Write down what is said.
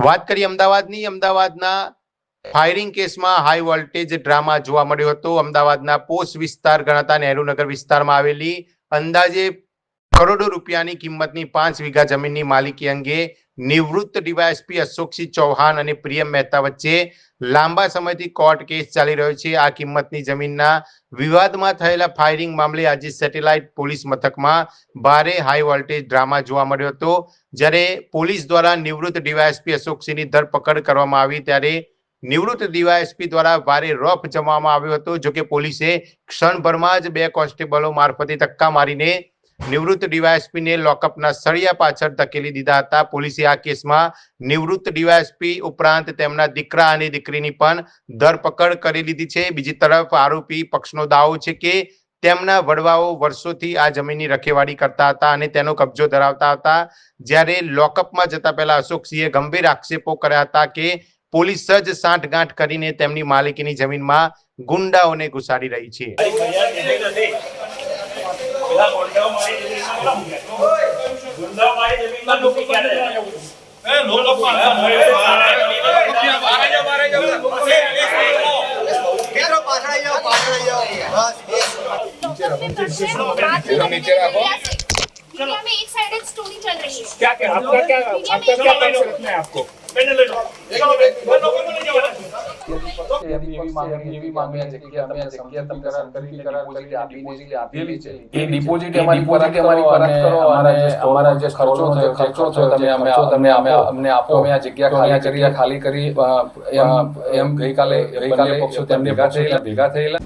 વાત કરીએ અમદાવાદના ફાયરિંગ કેસમાં હાઈ વોલ્ટેજ ડ્રામા જોવા મળ્યો હતો। અમદાવાદના પોશ વિસ્તાર ગણાતા નહેરુનગર વિસ્તારમાં આવેલી અંદાજે કરોડો રૂપિયાની કિંમતની 5 વીઘા જમીનની માલિકી અંગે નિવૃત્ત ડીવાયએસપી અશોકસિંહ ચૌહાણ અને પ્રિયમ મહેતા વચ્ચે લાંબા સમયથી કોર્ટ કેસ ચાલી રહ્યો છે। આ કિંમતની જમીનના વિવાદમાં થયેલા ફાયરિંગ મામલે આજે સેટેલાઇટ પોલીસ મથકમાં ભારે હાઈ વોલ્ટેજ ડ્રામા જોવા મળ્યો હતો। જ્યારે પોલીસ દ્વારા નિવૃત્ત ડીવાયએસપી અશોકસિંહની ધરપકડ કરવામાં આવી ત્યારે નિવૃત્ત ડીવાયએસપી દ્વારા ભારે રોફ જમાવવામાં આવ્યો હતો। જોકે પોલીસે ક્ષણભરમાં જ 2 કોન્સ્ટેબલો મારફતે ધક્કા મારીને નિવૃત્ત ડીવાયએસપીને લોકઅપના સળિયા પાછળ ધકેલી દીધા હતા। પોલીસે આ કેસમાં નિવૃત્ત ડીવાયએસપી ઉપરાંત તેમના દીકરા અને દીકરીની પણ ધરપકડ કરી લીધી છે। બીજી તરફ આરોપી પક્ષનો દાવો છે કે તેમના વડવાઓ વર્ષોથી આ જમીનની રખેવાળી કરતા હતા અને તેનો કબજો ધરાવતા હતા। જ્યારે લોકઅપમાં જતા પહેલા અશોકસિંહે ગંભીર આક્ષેપો કર્યા હતા કે પોલીસ જ સાંઠગાંઠ કરીને તેમની માલિકીની જમીનમાં ગુંડાઓને ઘુસાડી રહી છે। मीडिया में एक साइडेड स्टोरी चल रही है। क्या क्या आपका क्या पक्ष रखना है आपको? ડિપોઝિટ અમારી પરત કરો અને અમારા જે ખર્ચો થયો તમે અમને આપો। અમે આ જગ્યા ખાલી કરી એમ ગઈકાલે પક્ષો તેમને ભેગા થયેલા